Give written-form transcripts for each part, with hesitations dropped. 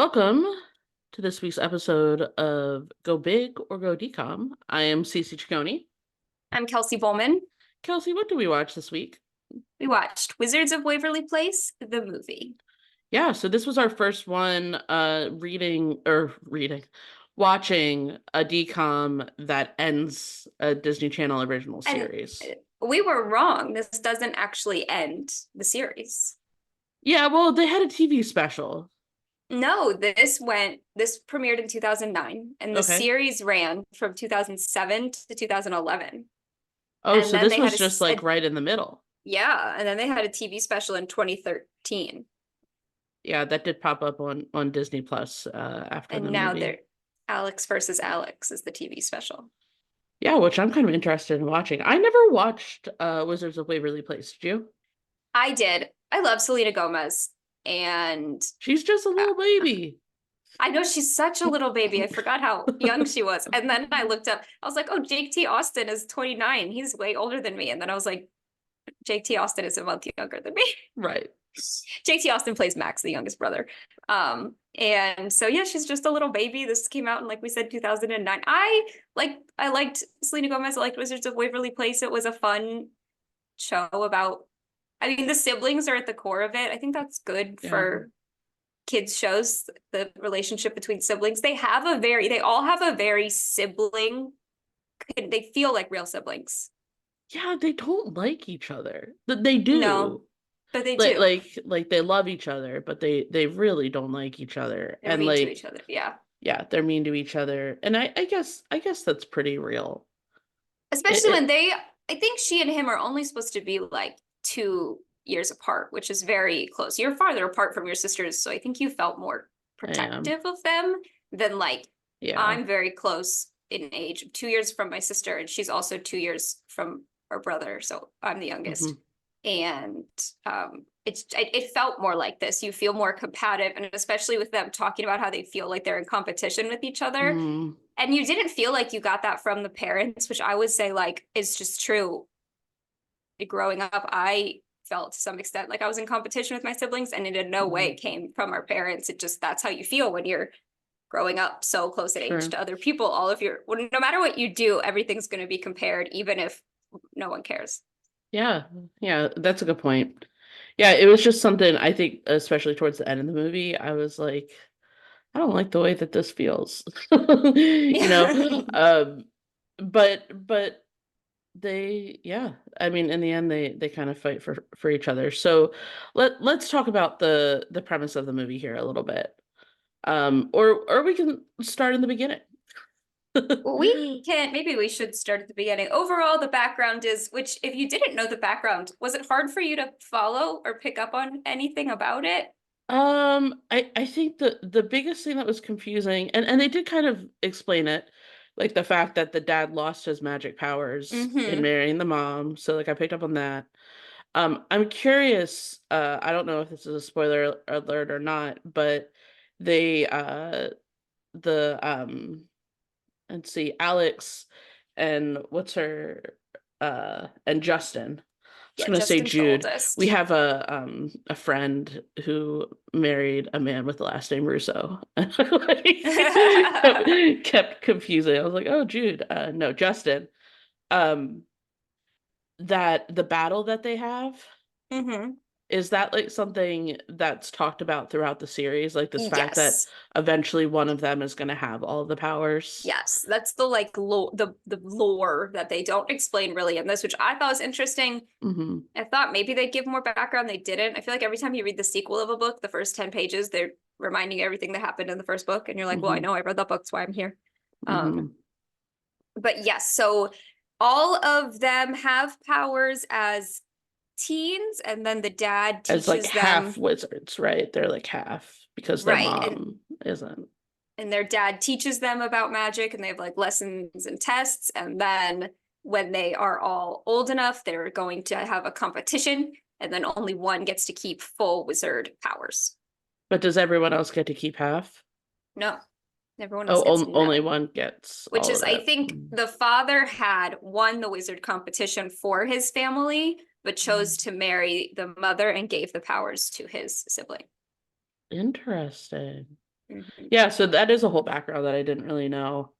Welcome to this week's episode of Go Big or Go Decom. I am Cece Ciccone. I'm Kelsey Bowman. Kelsey, what do we watch this week? We watched Wizards of Waverly Place, the movie. Yeah, so this was our first one watching a decom that ends a Disney Channel original And series. we were wrong. This doesn't actually end the series. Yeah, well, they had a TV special. No, this premiered in 2009, and the Okay. series ran from 2007 to 2011. Oh, And so then this they had was just like right in the middle. and then they had a TV special in 2013. Yeah, that did pop up on Disney Plus after And the now movie. they're Alex versus Alex is the TV special. Yeah, which I'm kind of interested in watching. I never watched Wizards of Waverly Place. Did you? I did. I love Selena Gomez, and She's just a little baby. I know she's such a little baby. I forgot how young she was. And then I looked up, I was like, oh, Jake T. Austin is 29. He's way older than me. And then I was like, Jake T. Austin is a month younger than me. Right. Jake T. Austin plays Max, the youngest brother. And so yeah, she's just a little baby. This came out in, like we said, 2009. I liked Selena Gomez. I liked Wizards of Waverly Place. It was a fun show about, I mean, the siblings are at the core of it. I think that's good for kids shows, the relationship between siblings. They all have a very sibling, they feel like real siblings. Yeah, they don't like each other. They do. No, but they like do. like they love each other, but they really don't like each other. They're And mean to like each other. Yeah. yeah, they're mean to each other. And I guess that's pretty real. Especially when I think she and him are only supposed to be like 2 years apart, which is very close. You're farther apart from your sisters, so I think you felt more protective of them than like, Yeah. I'm very close in age, 2 years from my sister, and she's also 2 years from her brother, so I'm the youngest. And it felt more like this. You feel more competitive, and especially with them talking about how they feel like they're in competition with each other. And you didn't feel like you got that from the parents, which I would say like is just true. Growing up, I felt to some extent like I was in competition with my siblings, and it in no way came from our parents. It just, that's how you feel when you're growing up so close in age to other people. No matter what you do, everything's going to be compared, even if no one cares. Yeah, that's a good point. Yeah, it was just something I think, especially towards the end of the movie, I was like, I don't like the way that this feels. You know? But I mean, in the end they kind of fight for each other. So let's talk about the premise of the movie here a little bit. Or we can start in the beginning. Maybe we should start at the beginning. Overall, the background is, which if you didn't know the background, was it hard for you to follow or pick up on anything about it? I think the biggest thing that was confusing, and they did kind of explain it, like the fact that the dad lost his magic powers in marrying the mom. So like I picked up on that. I'm curious, I don't know if this is a spoiler alert or not, but they the let's see, Alex and what's her and Justin. I was gonna say Jude. We have a friend who married a man with the last name Russo. kept confusing. I was like, oh, Jude. No, Justin. Um, that the battle that they have, is that like something that's talked about throughout the series? Like this fact that eventually one of them is gonna have all the powers? Yes, that's the like the lore that they don't explain really in this, which I thought was interesting. I thought maybe they'd give more background. They didn't. I feel like every time you read the sequel of a book, the first 10 pages, they're reminding you everything that happened in the first book, and you're like, well, I know I read that book, that's why I'm here. But yes, so all of them have powers as teens, and then the dad teaches as like them half wizards, right? They're like half because their mom isn't. And their dad teaches them about magic, and they have like lessons and tests. And then when they are all old enough, they're going to have a competition, and then only one gets to keep full wizard powers. But does everyone else get to keep half? No. Everyone else gets only one gets. Which is, I think the father had won the wizard competition for his family, but chose to marry the mother and gave the powers to his sibling. Interesting. Mhm. Yeah, so that is a whole background that I didn't really know.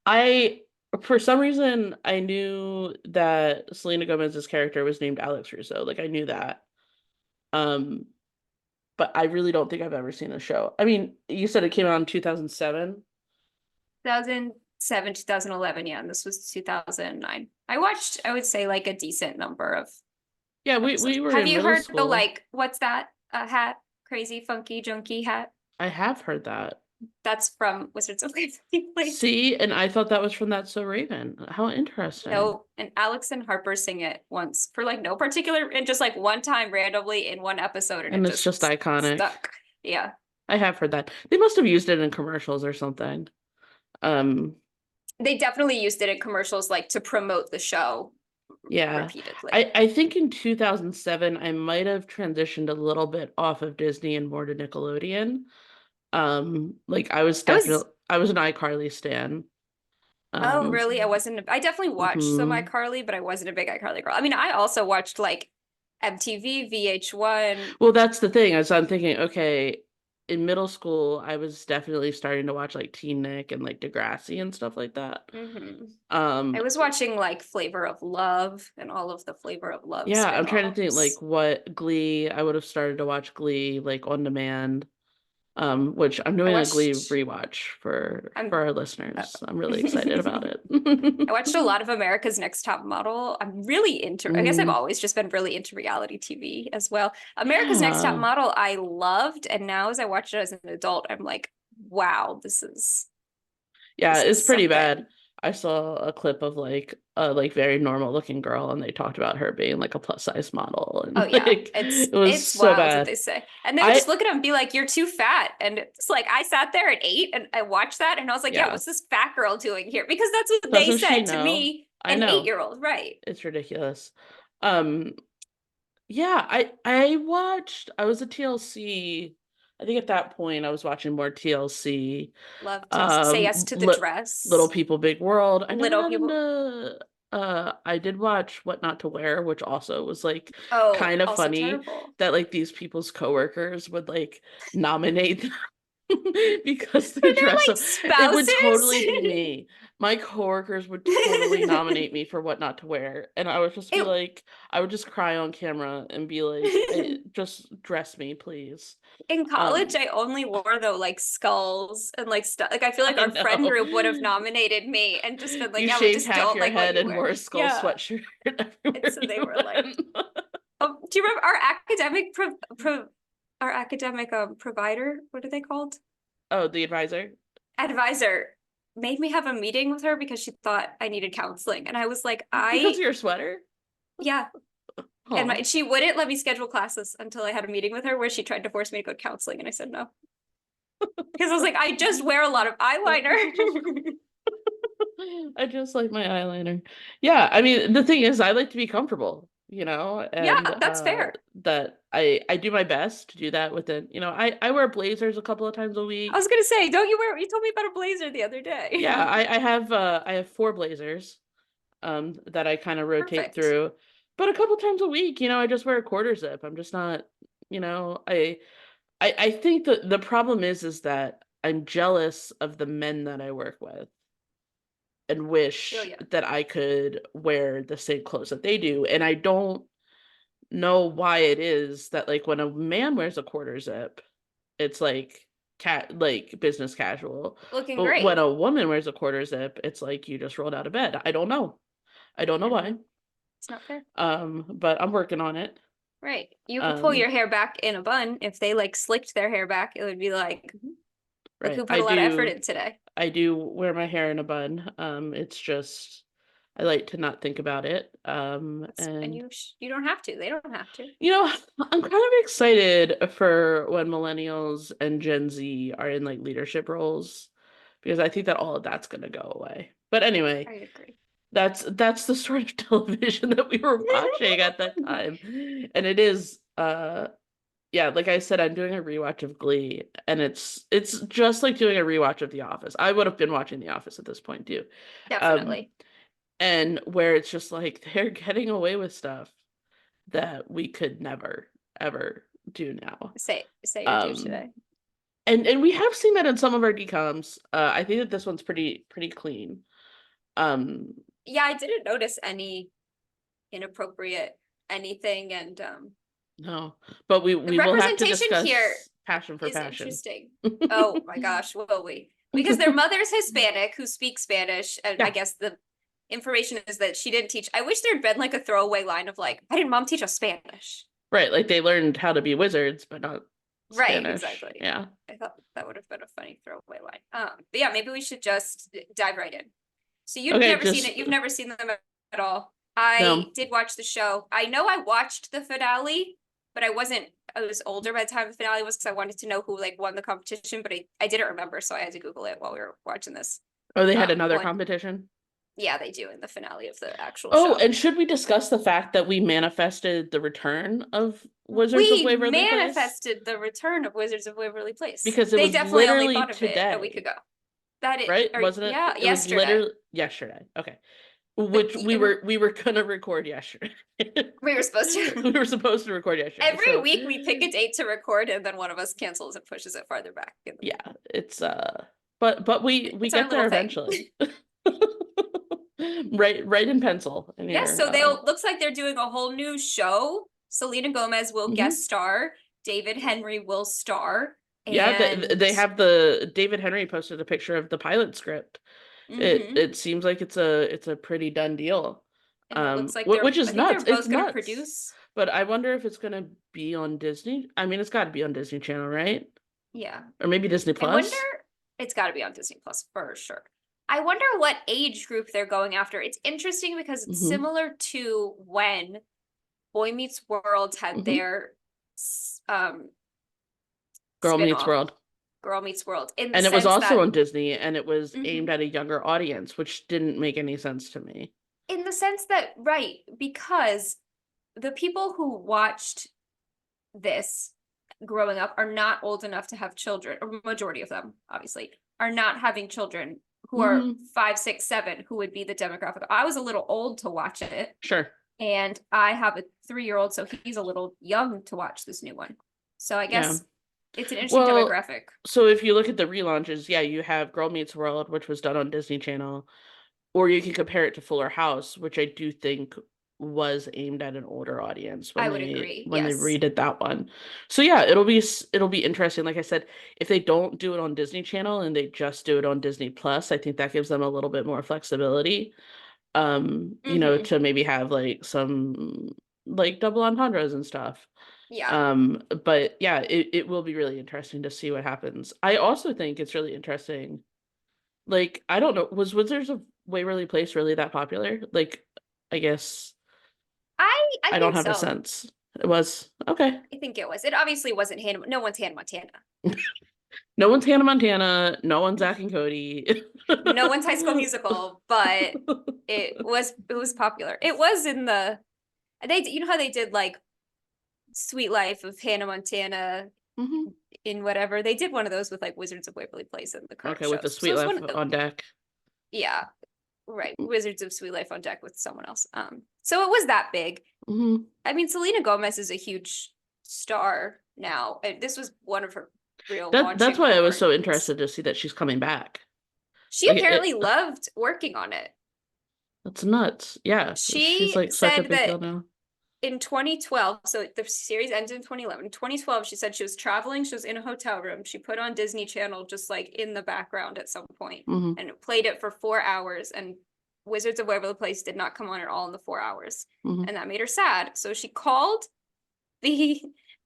I, for some reason, I knew that Selena Gomez's character was named Alex Russo. Like I knew that. Um, but I really don't think I've ever seen the show. I mean, you said it came out in 2007. 2007, 2011, yeah, and this was 2009. I watched, I would say, like a decent number of Yeah, we episodes. were Have in you middle heard the school. like, what's that hat? Crazy funky junkie hat? I have heard that. That's from Wizards of Waverly Place. See, and I thought that was from That's So Raven. How interesting. No, and Alex and Harper sing it once for like no particular, and just like one time randomly in one episode, and it And it's just just iconic. stuck. Yeah. I have heard that. They must have used it in commercials or something. Um, They definitely used it in commercials like to promote the show yeah. repeatedly. I think in 2007 I might have transitioned a little bit off of Disney and more to Nickelodeon. Like I was, I was an iCarly stan. oh, Um, really? I definitely watched some mhm. iCarly, but I wasn't a big iCarly girl. I mean, I also watched like MTV, VH1. Well, that's the thing. As I'm thinking, okay, in middle school, I was definitely starting to watch like Teen Nick and like Degrassi and stuff like that. Hmm. I Um, was watching like Flavor of Love and all of the Flavor of Love yeah, I'm trying to think like spin-offs. what Glee, I would have started to watch Glee like on demand. Which I'm I doing a Glee watched, rewatch I'm for our uh, listeners. I'm really excited about it. I watched a lot of America's Next Top Model. I'm really into, I guess I've Mm, always just been really into reality TV as well. America's Next Top yeah. Model, I loved. And now as I watch it as an adult, I'm like, wow, Yeah, this it's is pretty bad. something. I saw a clip of like a like very normal looking girl and they talked about her being like a plus size model Oh and yeah, like it was it's so wild what bad. they say. And they would I just look at him and be like, "You're too fat." And it's like I sat there and ate and I watched that and I was like, "Yeah, yeah. what's this fat girl doing here?" Because that's what they Doesn't she said to know? me, I an know. 8-year-old, right? It's ridiculous. Um Yeah, I watched. I was a TLC. I think at that point I was watching more TLC. Love to say yes to the Li Little dress. People Big World. I never Little got people. into I did watch What Not to Wear, which also was like Oh, kind of also funny terrible. that like these people's coworkers would like nominate them because they Were there dress like up. It would spouses? totally be me. My coworkers would totally nominate me for what not to wear. And I would just be It like, I would just cry on camera and be like, just dress me, please. in college, Um, I only wore though like skulls and like stuff. Like I feel like I our friend know. group would have nominated me and just been like, You "Yeah, we shaved just half don't your like what head you and wear." wore a skull Yeah. sweatshirt And everywhere so they you were like, went. do you remember our academic our academic provider? What are they called? Oh, the advisor? Advisor made me have a meeting with her because she thought I needed counseling, and I was like, Because of I your sweater? yeah. And Oh. she wouldn't let me schedule classes until I had a meeting with her where she tried to force me to go to counseling, and I said no because I was like, I just wear a lot of eyeliner. I just like my eyeliner. Yeah, I mean, the thing is I like to be comfortable, and Yeah, that's fair. that I do my best to do that within, I wear blazers a couple of times a I was week. gonna say, don't you wear? You told me about a blazer the other Yeah, day. I have four blazers that I kind of rotate Perfect. through. But a couple times a week, I just wear a quarter zip. I'm just not, I think that the problem is that I'm jealous of the men that I work with and Oh wish yeah. that I could wear the same clothes that they do. And I don't know why it is that like when a man wears a quarter zip, it's like like business casual. Looking But when great. a woman wears a quarter zip, it's like you just rolled out of bed. I don't know. I don't know I don't why. know. It's not fair. But I'm working on it. Right. You could pull Um, your hair back in a bun. If they like slicked their hair back, it would be like, look right. who put a lot of effort in today. I do wear my hair in a bun. It's just I like to not think about it. And And you don't have to. They don't have to. I'm kind of excited for when millennials and Gen Z are in like leadership roles because I think that all of that's going to go away. But anyway, I agree. that's the sort of television that we were watching at that time. And it is yeah, like I said, I'm doing a rewatch of Glee, and it's just like doing a rewatch of The Office. I would have been watching The Office at this point too. Um, Definitely. and where it's just like they're getting away with stuff that we could never ever do now. Say or do Um, today. And we have seen that in some of our decoms. I think that this one's pretty clean. Um, Yeah, I didn't notice any inappropriate anything, and no, but the we will have to representation here discuss Passion for is Passion. interesting. Oh my gosh, will we? Because their mother's Hispanic who speaks Spanish, and I Yeah. guess the information is that she didn't teach. I wish there'd been like a throwaway line of like, "Why didn't mom teach us Spanish?" Right, like they learned how to be wizards, but not Right, Spanish. exactly. Yeah. I thought that would have been a funny throwaway line. But yeah, maybe we should just dive right in. So you've Okay, never seen just it. You've never seen them at all. I no. did watch the show. I know I watched the finale, but I wasn't. I was older by the time the finale was because I wanted to know who like won the competition, but I didn't remember, so I had to Google it while we were watching this. Oh, they had another One, competition? yeah, they do in the finale of the actual Oh, show. and should we discuss the fact that we manifested the return of Wizards of We Waverly Place? manifested the return of Wizards of Waverly Place. Because it They was definitely only literally thought of it a week today, ago. That it, right? or Wasn't yeah, it? It was yesterday. literally yesterday. Okay. Which we were gonna record yesterday. We were supposed to. We were supposed to record yesterday. Every So week we pick a date to record, and then one of us cancels and pushes it farther back. yeah, it's but we It's our get there little thing. eventually. Right in pencil in Yes, your so they'll looks like they're doing a whole new show. Selena Gomez will mhm. guest star. David Henry will star. Yeah, And they have the David Henry posted a picture of the pilot script. mhm. It seems like it's a pretty done deal. And it looks like Which I is think they're nuts. It's both gonna nuts. produce. But I wonder if it's gonna be on Disney. I mean, it's got to be on Disney Channel, right? Yeah. Or maybe Disney I wonder, Plus. it's gotta be on Disney Plus for sure. I wonder what age group they're going after. It's interesting because it's Hmm. similar to when Boy Meets World had Hmm. their um Girl Meets spin-off, World. Girl Meets World, in the And it was sense also that on Disney, and it was aimed mhm, at a younger audience, which didn't make any sense to me. in the sense that right, because the people who watched this growing up are not old enough to have children, or majority of them obviously are not having children who are Hmm. 5, 6, 7, who would be the demographic. I was a little old to watch it, Sure. and I have a 3-year-old, so he's a little young to watch this new one. So I Yeah. guess it's an interesting Well, demographic. so if you look at the relaunches, yeah, you have Girl Meets World, which was done on Disney Channel, or you can compare it to Fuller House, which I do think was aimed at an older audience I would agree. when they Yes. redid that one. So yeah, it'll be interesting. Like I said, if they don't do it on Disney Channel and they just do it on Disney Plus, I think that gives them a little bit more flexibility. You know, Mm-hmm. to maybe have like some like double entendres and stuff. Yeah. But yeah, it will be really interesting to see what happens. I also think it's really interesting. Like, I don't know, was Wizards of Waverly Place really that popular? Like, I guess I I don't think have a so. sense. It was okay. I think it was. It obviously wasn't Hannah. No one's Hannah Montana. No one's Hannah Montana, no one's Zach and Cody. No one's High School Musical, but it was popular. It was in the they you know how they did like Sweet Life of Hannah Montana Mhm. in whatever. They did one of those with like Wizards of Waverly Place in the current Okay, with the shows. So Sweet it's Life one on deck. yeah, right. Wizards of Sweet Life on deck with someone else. So it was that big. Hmm. I mean, Selena Gomez is a huge star now. This was one of her real That's launching why I was so moments. interested to see that she's coming back. She Like apparently loved working on it. that's nuts. Yeah, she's She like such a said big deal that now. in 2012, so the series ended in 2011. In 2012, she said she was traveling, she was in a hotel room. She put on Disney Channel just like in the background at some point, Hmm. and it played it for 4 hours. And Wizards of Waverly Place did not come on at all in the 4 hours. Hmm. And that made her sad. So she called the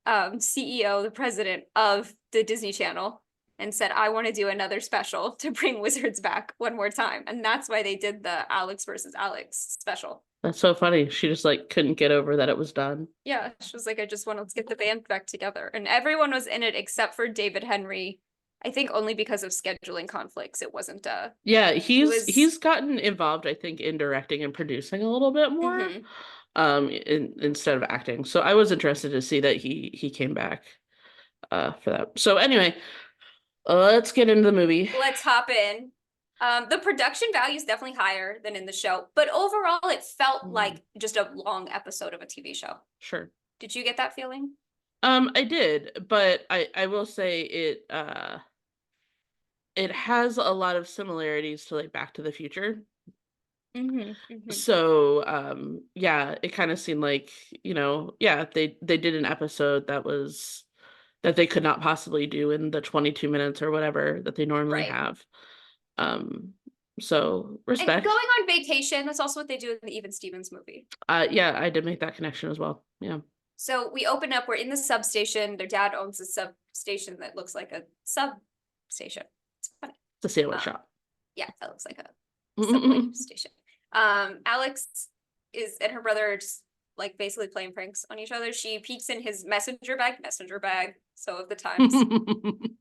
CEO, the president of the Disney Channel, and said, I want to do another special to bring Wizards back one more time. And that's why they did the Alex versus Alex special. That's so funny. She just like couldn't get over that it was done. Yeah, she was like, I just want to get the band back together. And everyone was in it except for David Henry. I think only because of scheduling conflicts. It wasn't Yeah, it was he's gotten involved, I think, in directing and producing a little bit more, mhm. instead of acting. So I was interested to see that he came back for that. So anyway, let's get into the movie. Let's hop in. The production value is definitely higher than in the show, but overall it felt Mm, like just a long episode of a TV show. sure. Did you get that feeling? I did, but I will say it has a lot of similarities to like Back to the Future. So yeah, it kind of seemed like, yeah, they did an episode that they could not possibly do in the 22 minutes or whatever that they normally Right. have. Um so And going respect. on vacation, that's also what they do in the Even Stevens movie. Yeah, I did make that connection as well. Yeah. So we open up, we're in the substation. Their dad owns a substation that looks like a substation. It's funny. It's a sandwich Um, shop. yeah, that looks like a subway station. Alex is and her brother are just like basically playing pranks on each other. She peeks in his messenger bag, so of the times.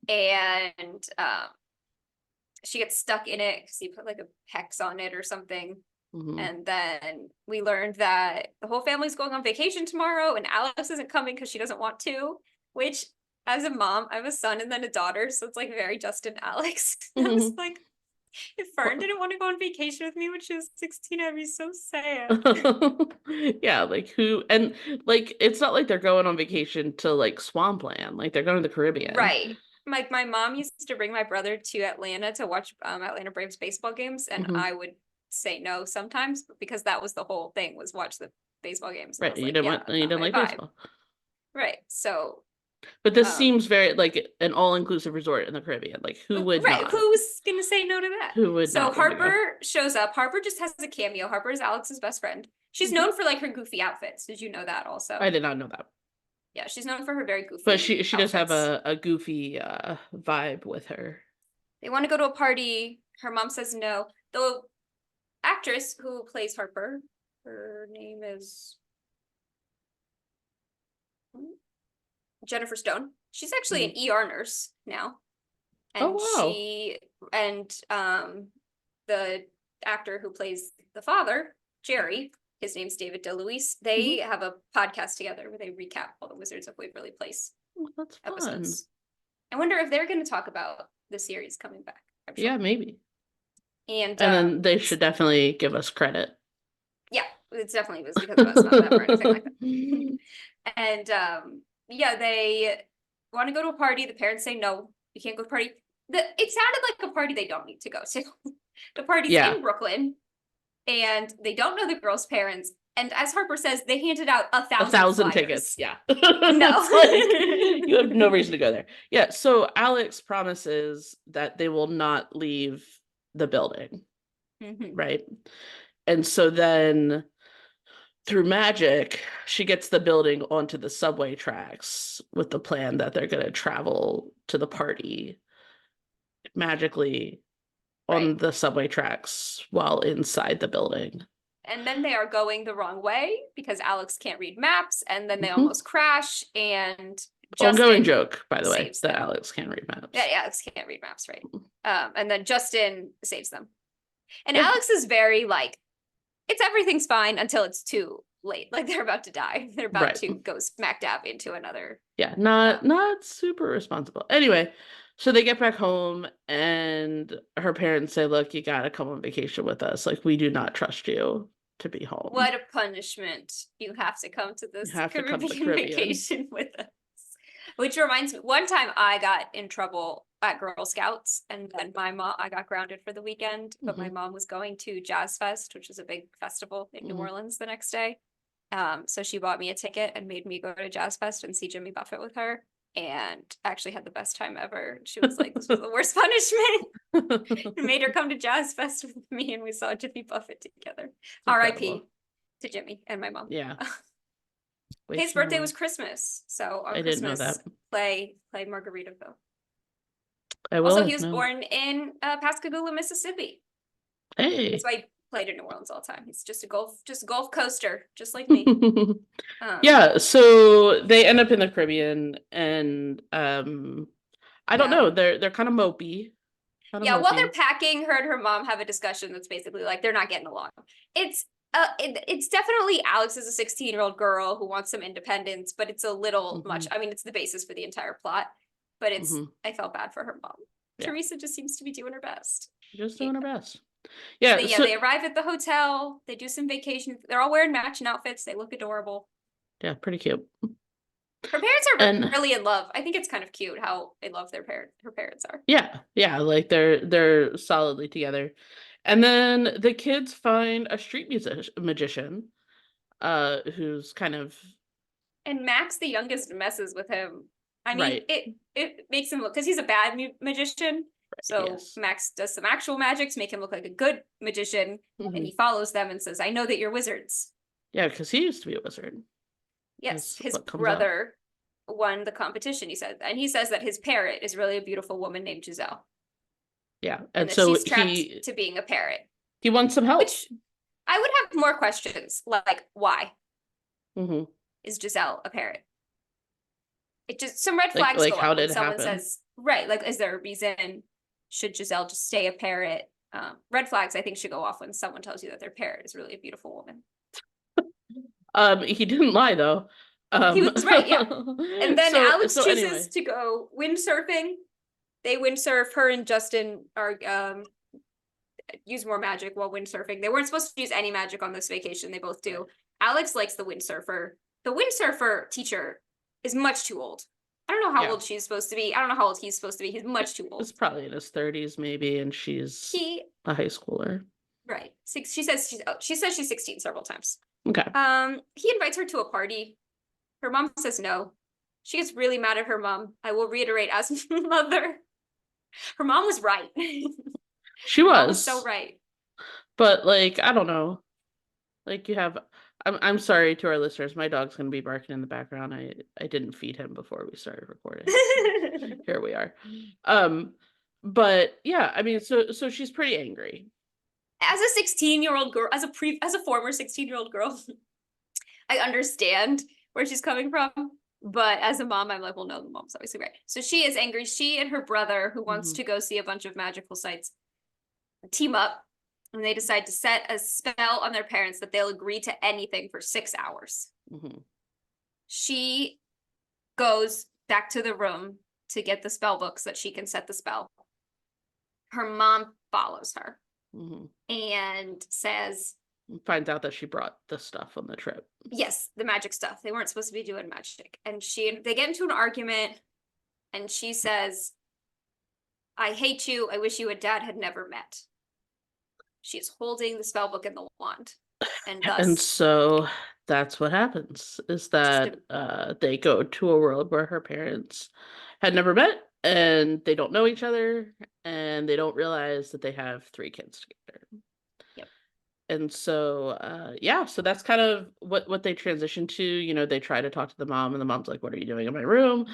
And she gets stuck in it because he put like a hex on it or something. And then we learned that the whole family's going on vacation tomorrow, and Alex isn't coming because she doesn't want to. Which, as a mom, I have a son and then a daughter, so it's like very Justin Alex. I was like, if Fern didn't want to go on vacation with me when she was 16, I'd be so sad. Yeah, like who, and like it's not like they're going on vacation to like Swampland, like they're going to the Caribbean. Right. My mom used to bring my brother to Atlanta to watch Atlanta Braves baseball games, and I would say no sometimes because that was the whole thing, was watch the baseball games. And I Right, was like, yeah, that's you not didn't my like vibe. baseball. Right. So But this seems very like an all-inclusive resort in the Caribbean. Like who would right, not? who's gonna say no to that? Who would So not want to go? Harper shows up. Harper just has a cameo. Harper is Alex's best friend. She's known for like her goofy outfits. Did you know that also? I did not know that. Yeah, she's known for her very But goofy she does have outfits. a goofy vibe with her. They want to go to a party. Her mom says no. The actress who plays Harper, her name is Jennifer Stone. She's actually an ER nurse now. Oh And wow. she and the actor who plays the father, Jerry, his name's David DeLuise, they have a podcast together where they recap all the Wizards of Waverly Place That's fun. episodes. I wonder if they're going to talk about the series coming back. I'm sure. Yeah, maybe. And then they should definitely give us credit. Yeah, it definitely was because of us, not them or anything like that. And yeah, they want to go to a party. The parents say no, you can't go to a party. It sounded like a party they don't need to go to. The party's in Brooklyn, and they don't know the girl's parents. And as Harper says, they handed out 1,000 tickets. Yeah. No. Like, you have no reason to go there. Yeah. So Alex promises that they will not leave the building. Right. And so then through magic, she gets the building onto the subway tracks with the plan that they're going to travel to the party magically on the subway tracks while inside the building. And then they are going the wrong way because Alex can't read maps, and then they almost crash. And Justin ongoing joke, by the way, that them. Alex can't read maps. Yeah, Alex can't read maps, right? And then Justin saves them. And Alex is very like, everything's fine until it's too late. Like they're about to die. They're about to go smack dab into another. Yeah, not super responsible. Anyway, so they get back home and her parents say, look, you gotta come on vacation with us. Like, we do not trust you to be home. What a punishment. You have to come to this Caribbean vacation with us. Which reminds me, one time I got in trouble at Girl Scouts, and then I got grounded for the weekend, but my mom was going to Jazz Fest, which is a big festival in New Orleans the next day. So she bought me a ticket and made me go to Jazz Fest and see Jimmy Buffett with her, and actually had the best time ever. She was like, this was the worst punishment. Made her come to Jazz Fest with me, and we saw Jimmy Buffett together. R.I.P. to Jimmy and my mom. Yeah. His birthday was Christmas, so on Christmas, play Margaritaville. I will. Also, he was born in Pascagoula, Mississippi. Hey. That's why he played in New Orleans all the time. He's just a Gulf coaster, just like me. Yeah, so they end up in the Caribbean, and I don't know, they're kind of mopey. While they're packing, her and her mom have a discussion that's basically like they're not getting along. It's definitely Alex is a 16-year-old girl who wants some independence, but it's a little much. I mean, it's the basis for the entire plot, but I felt bad for her mom. Yeah. Teresa just seems to be doing her best. Just doing her best. Yeah. So they arrive at the hotel. They do some vacation. They're all wearing matching outfits. They look adorable. Yeah, pretty cute. Her parents are And really in love. I think it's kind of cute how in love her parents are. yeah, like they're solidly together. And then the kids find a street music magician, who's kind of And Max, the youngest, messes with him. I mean, right. it makes him look, because he's a bad magician. So Yes. Max does some actual magic to make him look like a good magician, and Hmm. he follows them and says, "I know that you're wizards." Yeah, because he used to be a wizard, Yes, is his what comes out. brother won the competition. He said, and he says that his parrot is really a beautiful woman named Giselle, Yeah, and and that so she's trapped to being a parrot. he wants some help. Which I would have more questions, like why Hmm. is Giselle a parrot? It just, some red Like flags go how up when did it someone happen? says, right, like, is there a reason? Should Giselle just stay a parrot? Red flags, I think, should go off when someone tells you that their parrot is really a beautiful woman. He didn't lie though. He Um, was right, yeah. And then Alex so chooses anyway. to go windsurfing. They windsurf. Her and Justin are use more magic while windsurfing. They weren't supposed to use any magic on this vacation. They both do. Alex likes the windsurfer. The windsurfer teacher is much too old. I don't know how Yeah. old she's supposed to be. I don't know how old he's supposed to be. He's much too It's old. probably in his 30s maybe, and she's He a high schooler. right. She says she's 16 several times. Okay. He invites her to a party. Her mom says no. She gets really mad at her mom. I will reiterate, as mother, her mom was right. She Her mom was so was, right. but like I don't know. Like you have I'm sorry to our listeners. My dog's gonna be barking in the background. I didn't feed him before we started recording. So here we are. But yeah, I mean so she's pretty angry. As a 16-year-old girl, as a former 16-year-old girl, I understand where she's coming from. But as a mom, I'm like, well, no, the mom's obviously right. So she is angry. She and her brother, who wants Hmm. to go see a bunch of magical sites, team up, and they decide to set a spell on their parents that they'll agree to anything for 6 hours. Hmm. She goes back to the room to get the spell book so that she can set the spell. Her mom follows her Hmm. and says, Finds out that she brought the stuff on the trip. yes, the magic stuff. They weren't supposed to be doing magic. And they get into an argument, and she says, I hate you. I wish you and dad had never met. She is holding the spell book and the wand. And And thus, so that's what happens is just a, that they go to a world where her parents had never met and they don't know each other and they don't realize that they have three kids together. yep. And so yeah, so that's kind of what they transition to. They try to talk to the mom and the mom's like, "What are you doing in my room?"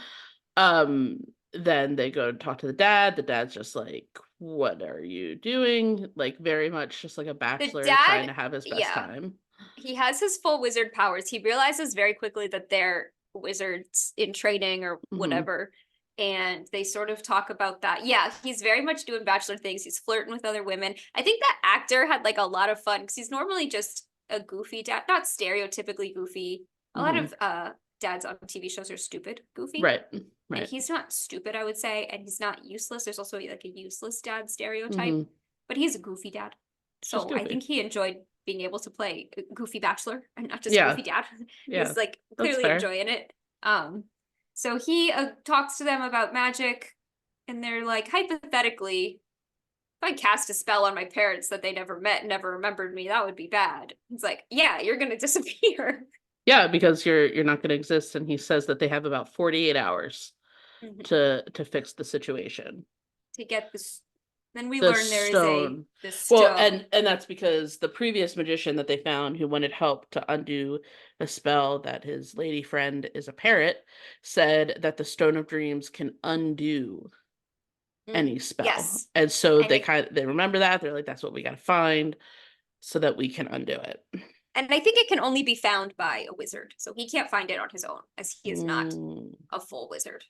Um, then they go to talk to the dad. The dad's just like, "What are you doing?" Like very much just like a The bachelor trying dad, to have his best yeah, time. he has his full wizard powers. He realizes very quickly that they're wizards in training or Hmm. whatever. And they sort of talk about that. Yeah, he's very much doing bachelor things. He's flirting with other women. I think that actor had like a lot of fun because he's normally just a goofy dad, not stereotypically goofy. A lot Hmm. of dads on TV shows are stupid, goofy. Right. And Right. he's not stupid, I would say, and he's not useless. There's also like a useless dad stereotype, Hmm. but he's a goofy dad. It's just So I goofy. think he enjoyed being able to play goofy bachelor and not just Yeah. goofy dad. He Yeah. was like That's clearly fair. enjoying it. So he talks to them about magic, and they're like, hypothetically, if I cast a spell on my parents that they never met, never remembered me, that would be bad. He's like, yeah, you're gonna disappear. Yeah, because you're not going to exist, and he says that they have about 48 hours Mhm. to fix the situation. To get this, then we The learn there is stone. this Well, stone. and that's because the previous magician that they found who wanted help to undo a spell that his lady friend is a parrot said that the stone of dreams can undo any spell. Yes, And so and they remember that. They're like, that's what we got to find so that we can undo it. I think it can only be found by a wizard, so he can't find it on his own, as he is not Mm. a full wizard.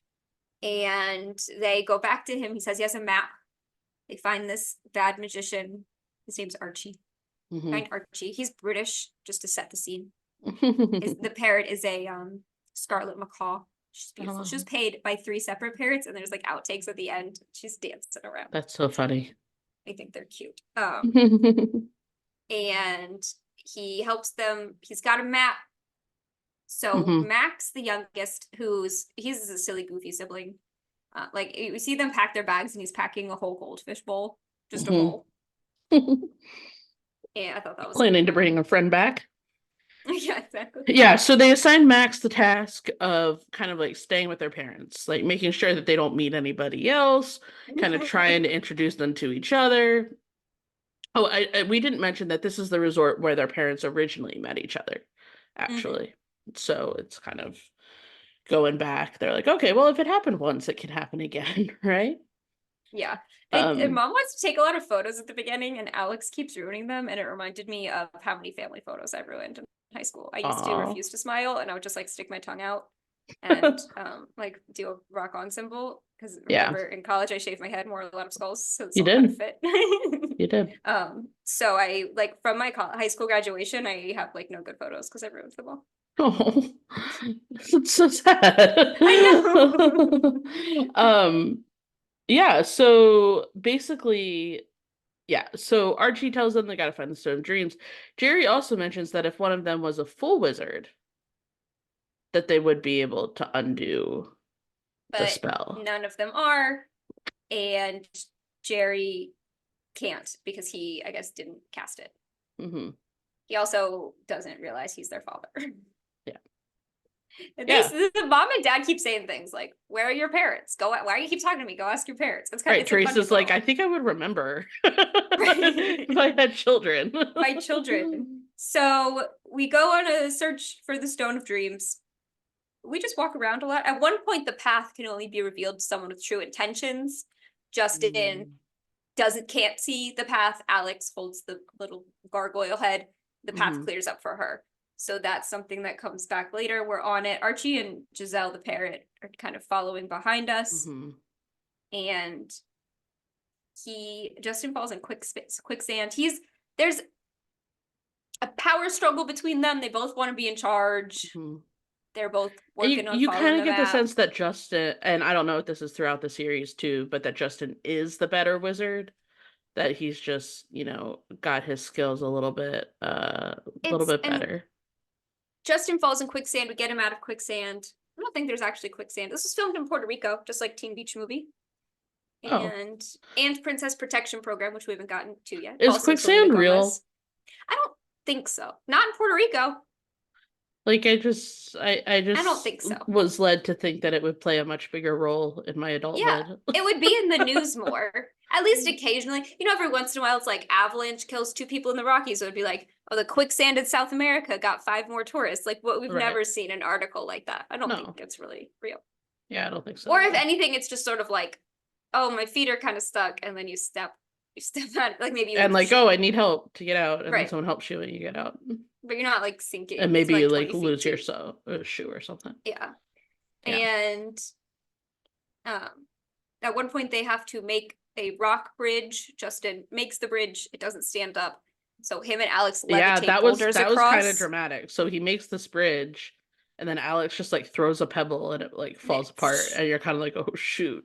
And they go back to him. He says he has a map. They find this bad magician. His name's Archie. Hmm. Find Archie. He's British, just to set the scene. The parrot is a scarlet macaw. She's beautiful. She was Oh, paid by 3 separate parrots, and there's like outtakes at the end. She's dancing around. that's so funny. I think they're cute. And he helps them. He's got a map. So Mm-hmm. Max, the youngest, he's a silly, goofy sibling. Like we see them pack their bags, and he's packing a whole goldfish bowl, just a Mm-hmm. bowl. And I thought that was Planning to funny. bring a friend back. Yeah, exactly. Yeah, so they assigned Max the task of kind of like staying with their parents, like making sure that they don't meet anybody else, kind of trying to introduce them to each other. Oh, we didn't mention that this is the resort where their parents originally met each other, Mhm. actually. So it's kind of going back. They're like, okay, well, if it happened once, it can happen again, right? Yeah. And Um, mom wants to take a lot of photos at the beginning, and Alex keeps ruining them. And it reminded me of how many family photos I've ruined in high school. I used to aw. refuse to smile, and I would just like stick my tongue out and like do a rock on symbol. Because Yeah, remember in college I shaved my head and wore a lot of skulls, so it you still kind of did. fit. You did. So I like from my high school graduation, I have like no good photos because I ruined them all. Oh, it's so sad. I know. Um, yeah, so basically, yeah, so Archie tells them they gotta find the Stone of Dreams. Jerry also mentions that if one of them was a full wizard, that they would be able to undo the But spell. none of them are, and Jerry can't because he, I guess, didn't cast it. Hmm. He also doesn't realize he's their father. Yeah. Yeah. The mom and dad keep saying things like, "Where are your parents? Go. Why do you keep talking to me? Go ask your parents." Right. It's a funny Teresa's like, I little think I would remember right. if I had children. My children. So we go on a search for the Stone of Dreams. We just walk around a lot. At one point, the path can only be revealed to someone with true intentions. Justin Mm. can't see the path. Alex holds the little gargoyle head. The path Hmm. clears up for her. So that's something that comes back later. We're on it. Archie and Giselle the parrot are kind of following behind us. Hmm. And Justin falls in quicksand. There's a power struggle between them. They both want to be in charge. Hmm. They're both And working on you following kind of the get the map. sense that Justin, and I don't know if this is throughout the series too, but that Justin is the better wizard. That he's just, got his skills a little It's bit and better. Justin falls in quicksand. We get him out of quicksand. I don't think there's actually quicksand. This was filmed in Puerto Rico, just like Teen Beach Movie. Oh, And Princess Protection Program, which we haven't gotten to yet. is Also Selena quicksand real? Gomez. I don't think so. Not in Puerto Rico. Like I I don't just think so. was led to think that it would play a much bigger role in my Yeah, adulthood. it would be in the news more. At least occasionally. Every once in a while it's like avalanche kills 2 people in the Rockies. So it would be like, oh, the quicksand in South America got 5 more tourists. Like what we've Right. never seen an article like that. I don't think No. it's really real. Yeah, I don't think so Or if either. anything, it's just sort of like, oh, my feet are kind of stuck, and then you step out, like maybe you And like, oh, I need help to get out, and then right, someone helps you and you get out. but you're not like And sinking to maybe you like like 20 feet lose your deep. shoe or something. Yeah. Yeah. And at one point they have to make a rock bridge. Justin makes the bridge. It doesn't stand up. So him and Alex Yeah, levitate boulders that was kind of across. dramatic. So he makes this bridge, and then Alex just like throws a pebble and it like falls apart, and you're kind of like, oh shoot,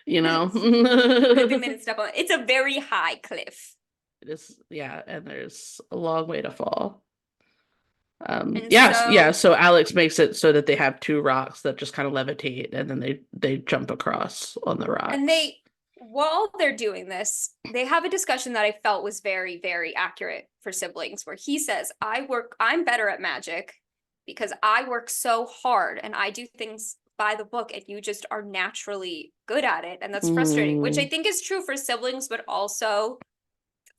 you know? Good thing they didn't step on it. It's a very high cliff. It is, yeah, and there's a long way to fall. And Yeah, so so Alex makes it so that they have two rocks that just kind of levitate, and then they jump across on the and rocks. while they're doing this, they have a discussion that I felt was very, very accurate for siblings, where he says, I'm better at magic because I work so hard and I do things by the book, and you just are naturally good at it. And that's frustrating, which I Mm, think is true for siblings, but also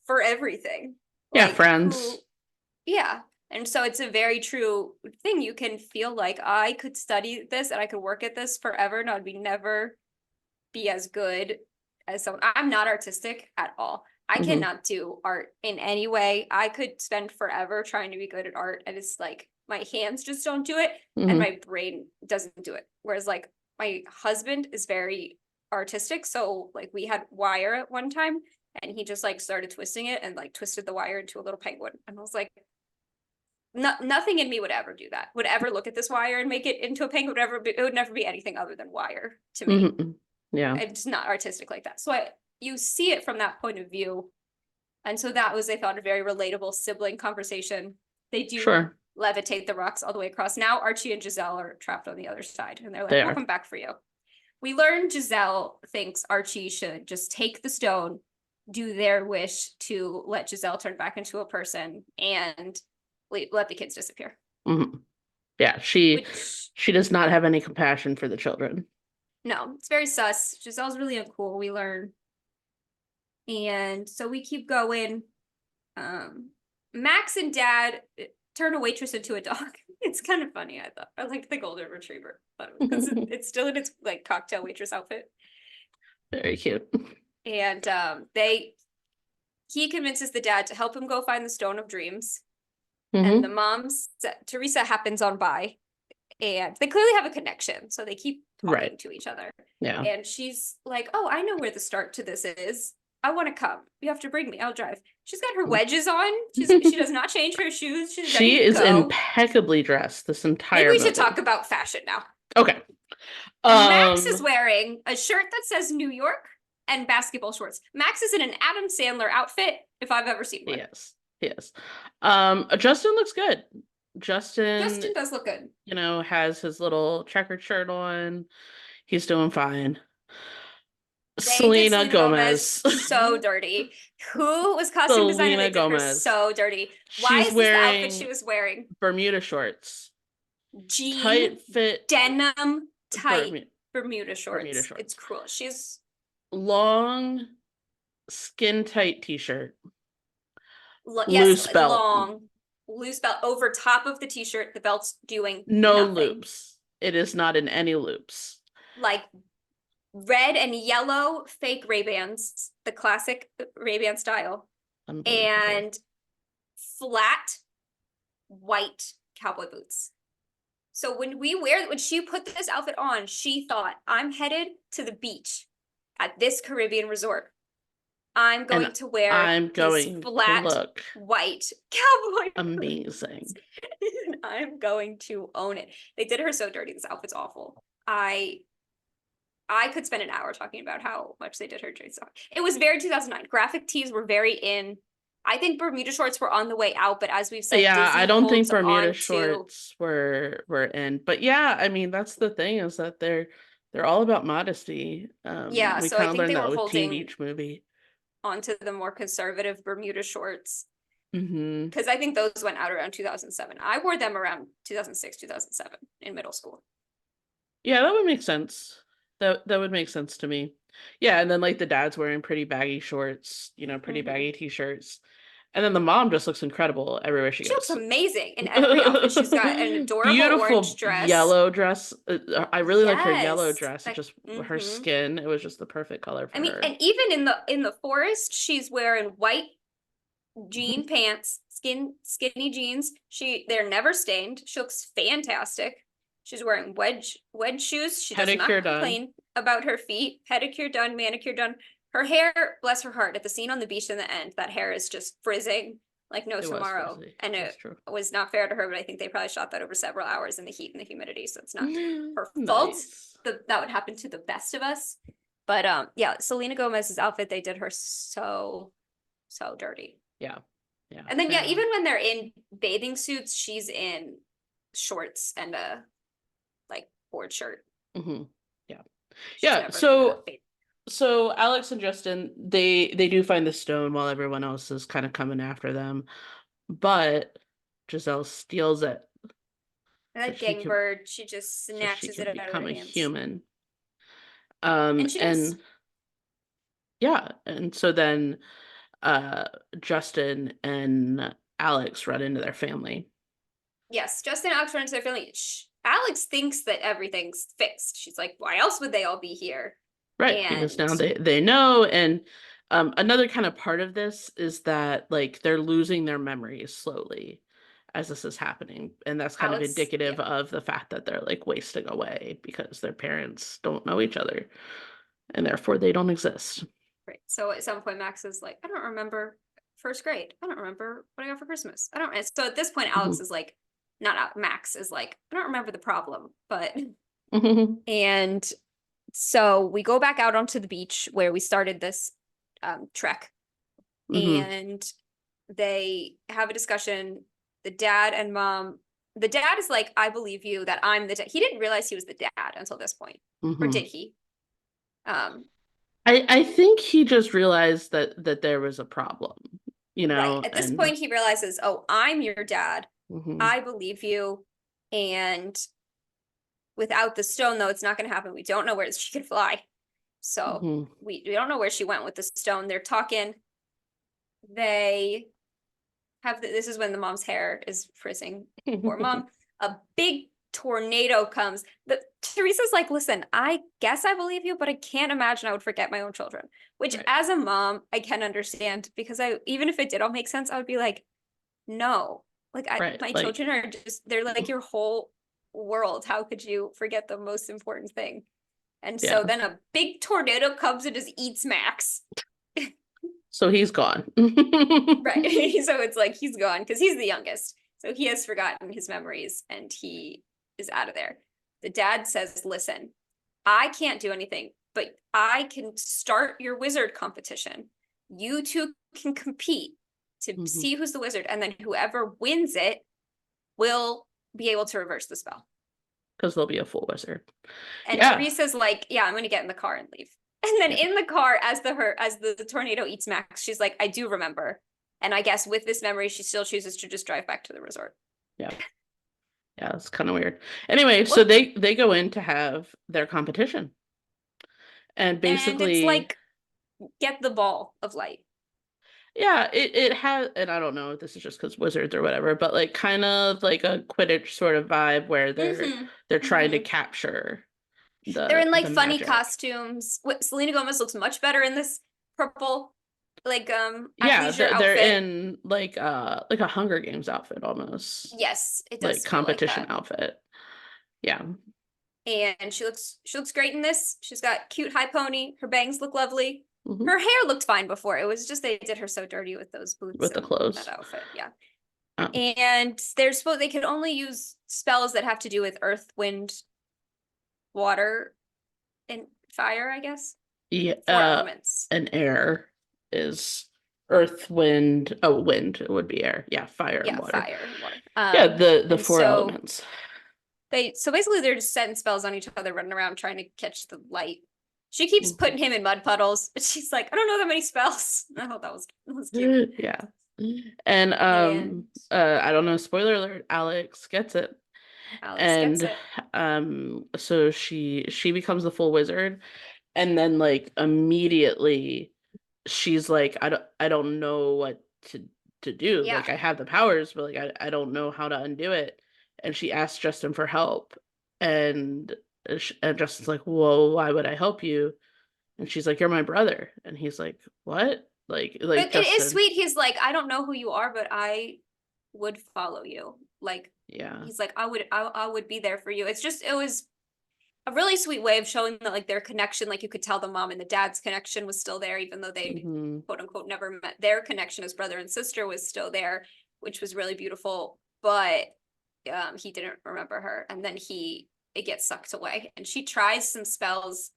for everything. yeah, Like, friends. yeah. And so it's a very true thing. You can feel like I could study this and I could work at this forever and I'd never be as good as someone. I'm not artistic at all. I Hmm. cannot do art in any way. I could spend forever trying to be good at art, and it's like my hands just don't do it and Hmm. my brain doesn't do it. Whereas like my husband is very artistic, so like we had wire at one time and he just like started twisting it and like twisted the wire into a little penguin, and I was like, nothing in me would ever do that, would ever look at this wire and make it into a penguin. It would never be anything other than wire to me. Hmm. Yeah, It's not artistic like that. So you see it from that point of view. And so that was, I thought, a very relatable sibling conversation. They do sure. levitate the rocks all the way across. Now Archie and Giselle are trapped on the other side, and they're like, They we'll are. come back for you. We learn Giselle thinks Archie should just take the stone, do their wish to let Giselle turn back into a person, and let the kids disappear. Mm-hmm. Yeah, she does not have any compassion for the children. No, it's very sus. Giselle's really uncool, we learn. And so we keep going. Max and Dad turn a waitress into a dog. It's kind of funny, I thought. I liked the golden retriever, but it's still in its like cocktail waitress outfit. Very cute. And he convinces the dad to help him go find the Stone of Dreams. And the mom's Teresa happens on by, and they clearly have a connection, so they keep talking to each other. Yeah. And she's like, oh, I know where the start to this is. I want to come. You have to bring me. I'll drive. She's got her wedges on. She does not change her shoes. She is impeccably dressed this entire Maybe we should talk about fashion now. Okay. Max is wearing a shirt that says New York and basketball shorts. Max is in an Adam Sandler outfit, if I've ever seen one. Yes. Justin looks good. Justin does look good. You know, has his little checkered shirt on. He's doing fine. Selena Gomez. So dirty. Who was costume designer? They did her so dirty. Why is this the outfit she was wearing? Bermuda shorts. Jean, tight fit. Denim, tight Bermuda shorts. It's cruel. She's long, skin tight t-shirt. Loose belt. Long, loose belt over top of the t-shirt. The belt's doing no nothing. Loops. It is not in any loops. Like red and yellow fake Ray-Bans, the classic Ray-Ban style, and flat white cowboy boots. So when she put this outfit on, she thought, I'm headed to the beach at this Caribbean resort. I'm going to wear flat white cowboy boots. Amazing. I'm going to own it. They did her so dirty. This outfit's awful. I could spend an hour talking about how much they did her dirty. It was very 2009. Graphic tees were very in. I think Bermuda shorts were on the way out, but as we've said, Disney I don't think Bermuda shorts were in. But yeah, I mean, that's the thing, is that they're all about modesty. So I think they were holding Teen Beach Movie onto the more conservative Bermuda shorts. Because I think those went out around 2007. I wore them around 2006, 2007 in middle school. Yeah, that would make sense. That would make sense to me. Yeah, and then like the dad's wearing pretty baggy shorts, pretty baggy t-shirts. And then the mom just looks incredible everywhere she goes. She looks amazing in every outfit. She's got an adorable beautiful orange dress. Yellow dress. I really liked her yellow dress. Her skin, it was just the perfect color for her. And even in the forest, she's wearing white jean pants, skinny jeans. They're never stained. She looks fantastic. She's wearing wedge shoes. She does not complain about her feet. Pedicure done, manicure done. Her hair, bless her heart, at the scene on the beach in the end, that hair is just frizzing like no tomorrow. And it was not fair to her, but I think they probably shot that over several hours in the heat and the humidity, so it's not her fault. That would happen to the best of us. But yeah, Selena Gomez's outfit, they did her so dirty. Yeah. And then even when they're in bathing suits, she's in shorts and a board shirt. Yeah. So Alex and Justin, they do find the stone while everyone else is kind of coming after them, but Giselle steals it. That gangbird, she just snatches it out of her hands. Become a human. And she does. And so then Justin and Alex run into their family. Yes, Justin and Alex run into their family. Alex thinks that everything's fixed. She's like, why else would they all be here? Right, because now they know. And another kind of part of this is that like they're losing their memories slowly as this is happening. And that's kind of indicative of the fact that they're like wasting away because their parents don't know each other and therefore they don't exist. Right. So at some point Max is like, I don't remember first grade. I don't remember what I got for Christmas. And so at this point Alex is like, Max is like, I don't remember the problem, but and so we go back out onto the beach where we started this trek, and they have a discussion. The dad and mom the dad is like, I believe you that I'm the dad. He didn't realize he was the dad until this point. Or Hmm. did he? Um, I think he just realized that there was a problem, right. At this and point, he realizes, oh, I'm your dad. hmm I believe you. And without the stone, though, it's not going to happen. We don't know where she could fly. So hmm we don't know where she went with the stone. They're talking. They this is when the mom's hair is frizzing. Poor mom. A big tornado comes. Teresa's like, listen, I guess I believe you, but I can't imagine I would forget my own children. Which, Right. as a mom, I can understand, because even if it did all make sense, I would be like, no, like Right. my Like, children are they're like your whole world. How could you forget the most important thing? And so yeah. then a big tornado comes and just eats Max. So he's gone. Right. So it's like he's gone because he's the youngest. So he has forgotten his memories and he is out of there. The dad says, listen, I can't do anything, but I can start your wizard competition. You two can compete to Mhm. see who's the wizard, and then whoever wins it will be able to reverse the spell. Because there'll be a full wizard. And Yeah. Teresa's like, yeah, I'm gonna get in the car and leave. And then Yeah. in the car, as the tornado eats Max, she's like, I do remember. And I guess with this memory, she still chooses to just drive back to the resort. Yeah. Yeah. It's kind of weird. Anyway, so Well, they go in to have their competition. And and it's basically, like, get the ball of light. yeah, it has, and I don't know if this is just because wizards or whatever, but like kind of like a Quidditch sort of vibe where Mm-hmm. they're trying to Mm-hmm. capture They're in like the funny magic. costumes. Selena Gomez looks much better in this purple, like Yeah, athleisure they're outfit. in like a Hunger Games outfit almost, Yes, it like does feel like competition that. outfit. Yeah. And she looks great in this. She's got cute high pony. Her bangs look lovely. Hmm. Her hair looked fine before. It was just they did her so dirty with those boots With the and that clothes. outfit. Yeah. Um, And they could only use spells that have to do with earth, wind, water, and fire, I guess. yeah, Four elements. and air is earth, wind. Oh, wind would be air. Yeah, fire and Yeah, water. fire and water. Yeah, the And four so elements. basically they're just setting spells on each other, running around trying to catch the light. She keeps Mhm. putting him in mud puddles, but she's like, I don't know that many spells. I thought that was cute. Yeah. And And I don't know, spoiler alert, Alex gets it. Alex gets And it. so she becomes the full wizard, and then like immediately she's like, I don't know what to do. Yeah. Like I have the powers, but like I don't know how to undo it. And she asks Justin for help, and and Justin's like, whoa, why would I help you? And she's like, you're my brother. And he's like, what? Like But it is Justin. sweet. He's like, I don't know who you are, but I would follow you. Like Yeah. he's like, I would be there for you. It was a really sweet way of showing that like their connection, like you could tell the mom and the dad's connection was still there, even though they Hmm. quote unquote never met. Their connection as brother and sister was still there, which was really beautiful. But he didn't remember her, and then it gets sucked away, and she tries some spells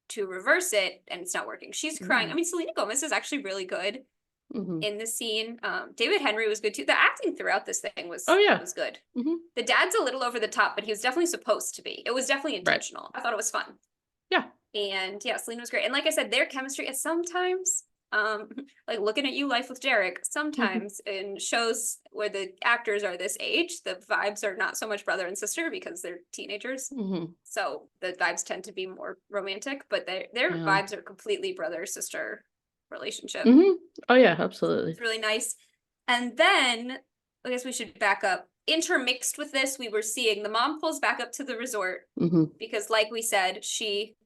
to reverse it, and it's not working. She's crying. I Hmm. mean, Selena Gomez is actually really good Hmm. in the scene. David Henry was good too. The acting throughout this thing Oh yeah. was good. Hmm. The dad's a little over the top, but he was definitely supposed to be. It was definitely Right. intentional. I thought it was fun. Yeah. And yeah, Selena was great. And like I said, their chemistry is sometimes, um, like looking at you, Life with Derek, sometimes in shows where the actors are this age, the vibes are not so much brother and sister because they're teenagers. Hmm. So the vibes tend to be more romantic, but their Yeah. vibes are completely brother sister relationship. Hmm. Oh yeah, absolutely. It's really nice. And then I guess we should back up. Intermixed with this, we were seeing the mom pulls back up to the resort Hmm. because, like we said, she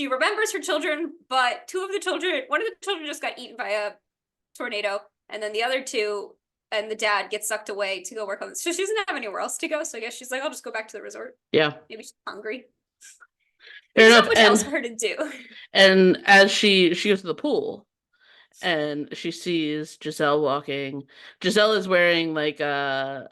remembers her children, but one of the children just got eaten by a tornado, and then the other two and the dad get sucked away to go work on this. So she doesn't have anywhere else to go. So I guess she's like, I'll just go back to the resort. Yeah. Maybe she's hungry. Fair There's not enough. much else for her to do. And as she goes to the pool and she sees Giselle walking, Giselle is wearing like I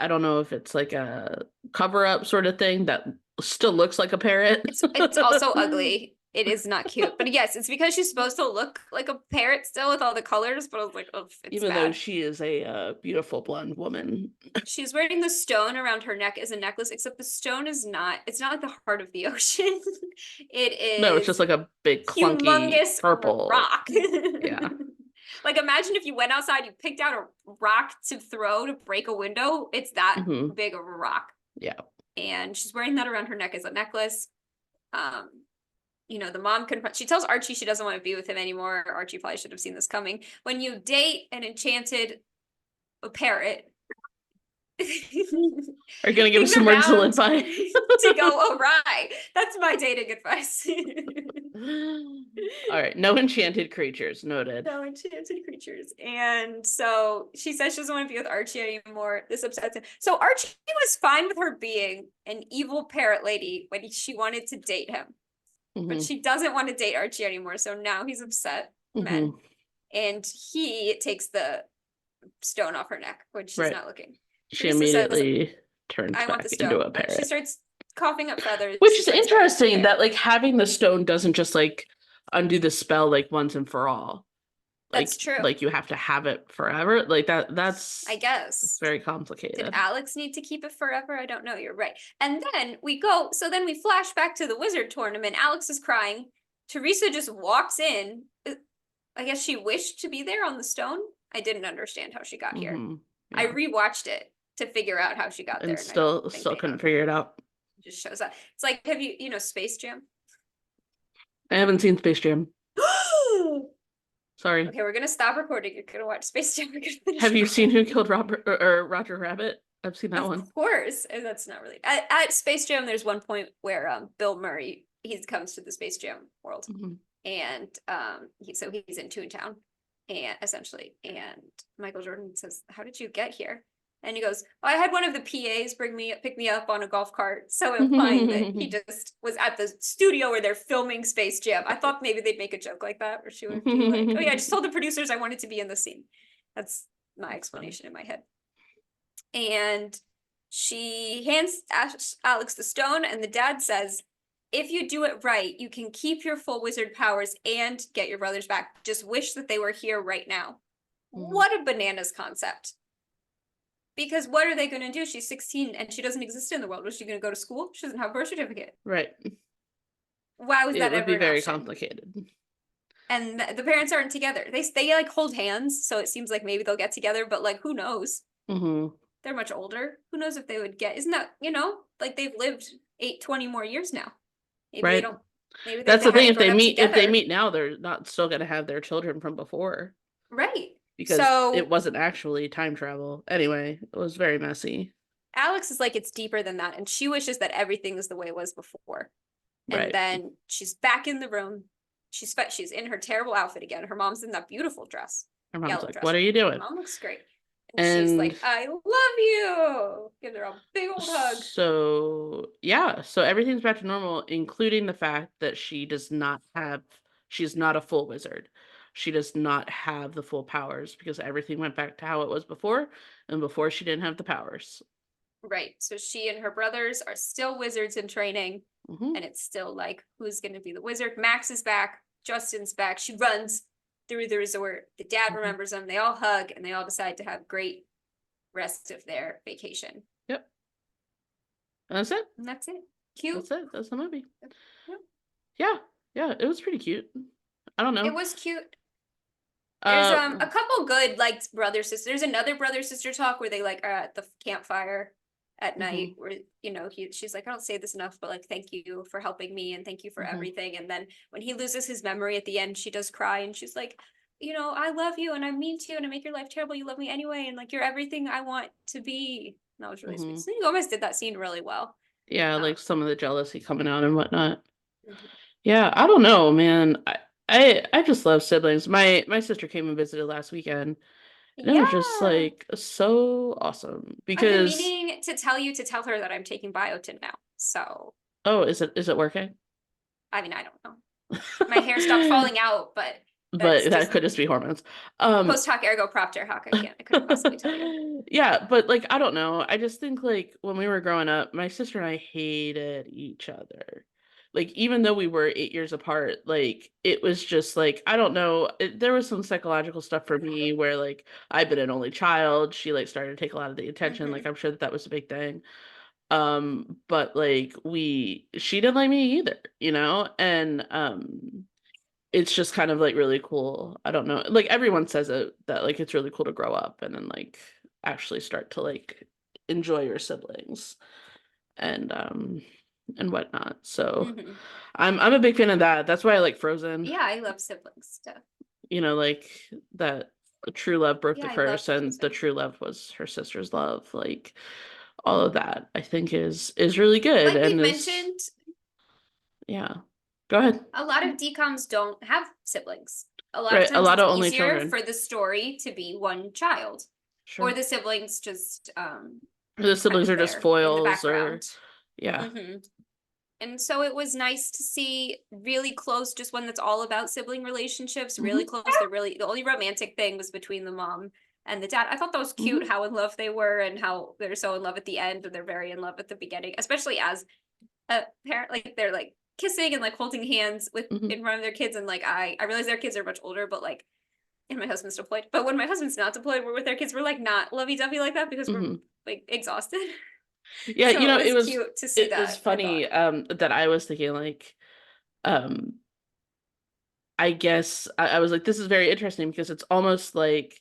don't know if it's like a cover up sort of thing that still looks like a parrot. It's also ugly. It is not cute. But yes, it's because she's supposed to look like a parrot still with all the colors, but I was like, oh, it's Even though bad. she is a beautiful blonde woman. She's wearing the stone around her neck as a necklace, except the stone is not, it's not like the heart of the ocean. It No, it's just is like a big clunky humongous purple. rock. Yeah. Like imagine if you went outside, you picked out a rock to throw to break a window. It's that Hmm. big of a rock. Yeah. And she's wearing that around her neck as a necklace. Um, the mom confronts, she tells Archie she doesn't want to be with him anymore. Archie probably should have seen this coming. When you date an enchanted parrot, Are you gonna give us things some are words to bound live by? to go awry. That's my dating advice. All right, no enchanted creatures, noted. No enchanted creatures. And so she says she doesn't want to be with Archie anymore. This upsets him. So Archie was fine with her being an evil parrot lady when she wanted to date him. But Hmm. she doesn't want to date Archie anymore. So now he's upset, men. Hmm. And he takes the stone off her neck when she's Right. not looking. She Teresa says, immediately turns I want the back into stone. a She parrot. starts coughing up feathers. Which She is turns back into a interesting bear. that like having the stone doesn't just like undo the spell like once and for all. That's true. Like you have to have it forever. Like that's I guess. very Did complicated. Alex need to keep it forever? I don't know. You're right. And then we flash back to the wizard tournament. Alex is crying. Teresa just walks in. I guess she wished to be there on the stone. I didn't understand how she got here. Hmm. I Yeah. rewatched it to figure out how she got there. And And I don't still think they couldn't have. figure it out. It just shows up. It's like, have Space Jam? I haven't seen Space Jam. Sorry. Okay, we're gonna stop recording. You're gonna watch Space Jam. We're gonna finish Have you seen Who recording. Killed Robert or Roger Rabbit? I've seen that one. Of course, and that's not really at Space Jam. There's one point where Bill Murray he comes to the Space Jam world, Mhm. and so he's in Toontown, and essentially, and Michael Jordan says, "How did you get here?" And he goes, "I had one of the PAs pick me up on a golf cart," so implying that he just was at the studio where they're filming Space Jam. I thought maybe they'd make a joke like that, where she would be like, "Oh yeah, I just told the producers I wanted to be in the scene." That's my explanation in my head. And she hands Alex the stone, and the dad says, if you do it right, you can keep your full wizard powers and get your brothers back. Just wish that they were here right now. What a bananas concept. Because what are they going to do? She's 16 and she doesn't exist in the world. Was she going to go to school? She doesn't have a birth certificate. Right. Why was that It would ever be an very option? complicated. And the parents aren't together. They like hold hands, so it seems like maybe they'll get together, but like who knows? Hmm. They're much older. Who knows if they would get, isn't that, like they've lived 20 more years now. Maybe Right. they don't, maybe That's the thing. If they together. meet now, they're not still gonna have their children from before. Right. Because So it wasn't actually time travel. Anyway, it was very messy. Alex is like, it's deeper than that. And she wishes that everything is the way it was before. And Right. then she's back in the room. She's in her terrible outfit again. Her mom's in that beautiful dress. Her mom's Yellow like, dress. "What are you doing?" Mom looks great. And she's like, I love you. Give her a big old hug. So yeah, so everything's back to normal, including the fact that she's not a full wizard. She does not have the full powers because everything went back to how it was before, and before she didn't have the powers. Right. So she and her brothers are still wizards in training. Mm-hmm. And it's still like, who's going to be the wizard? Max is back. Justin's back. She runs through the resort. The dad remembers them. They all hug and they all decide to have great rest of their vacation. Yep. And that's it. And that's it. Cute. That's it. That's the movie. Yeah. Yeah, it was pretty cute. I don't know. It was cute. There's a couple good like brother sister. There's another brother sister talk where they like are at the campfire at night where she's like, I don't say this enough, but like thank you for helping me and thank you for everything. And then when he loses his memory at the end, she does cry and she's like, I love you and I mean to and I make your life terrible. You love me anyway, and like you're everything I want to be. And that was really sweet. Selena Gomez did that scene really well. Yeah, like some of the jealousy coming out and whatnot. Yeah, I don't know, man. I just love siblings. My sister came and visited last weekend. And it was just like so awesome because I've been meaning to tell her that I'm taking biotin now. So oh, is it working? I mean, I don't know. My hair stopped falling out, but that could just be hormones. Post hoc ergo propter hoc. I couldn't possibly tell you. Yeah, but like I don't know. I just think like when we were growing up, my sister and I hated each other like even though we were 8 years apart, like it was just like I don't know, there was some psychological stuff for me where like I've been an only child. She like started to take a lot of the attention. Like I'm sure that that was a big thing. But like she didn't like me either, you know? And it's just kind of like really cool. I don't know. Like everyone says it that like it's really cool to grow up and then like actually start to like enjoy your siblings and whatnot. So Hmm. I'm a big fan of that. That's why I like Frozen. Yeah, I love siblings stuff. You know, like that the true love broke the Yeah, I love curse and the Frozen. true love was her sister's love. Like all of that I think is really good Like and we've is mentioned, yeah. Go ahead. a lot of DComs don't have siblings. A lot of Right, a times lot it's of only easier children. for the story to be one child, or Sure. the siblings just The kind siblings of are just there in the foils or background. yeah. Hmm. And so it was nice to see really close, just one that's all about sibling relationships, really Hmm. close. They're really, the only romantic thing was between the mom and the dad. I thought that was cute Hmm. how in love they were and how they're so in love at the end and they're very in love at the beginning, especially as a parent, like they're like kissing and like holding hands with Hmm. in front of their kids. And like I realize their kids are much older, but like, and my husband's deployed. But when my husband's not deployed, we're with their kids, we're like not lovey dovey like that because we're Hmm. like exhausted. Yeah, you So it know, was cute to see it was that, I thought. funny that I was thinking like um I guess I was like this is very interesting because it's almost like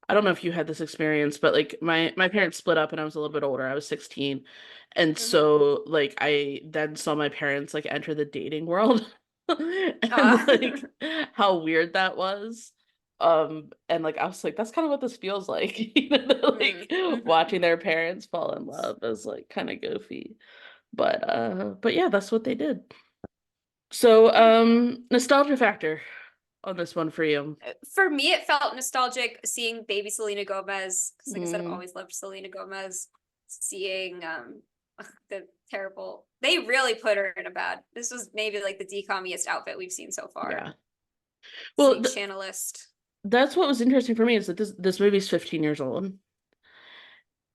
I don't know if you had this experience, but like my parents split up and I was a little bit older. I was 16. And Mm-hmm. so like I then saw my parents like enter the dating world and Uh, like how weird that was. And like I was like, that's kind of what this feels like. You know, like mm-hmm. watching their parents fall in love is like kind of goofy. But yeah, that's what they did. So Yeah. nostalgia factor on this one for you. For me, it felt nostalgic seeing baby Selena Gomez because, like I said, I've Mm, always loved Selena Gomez. Seeing the terrible, they really put her in a bad. This was maybe like the decommiest outfit we've seen so far. yeah. Well, Seeing Chanelist. that's what was interesting for me is that this movie's 15 years old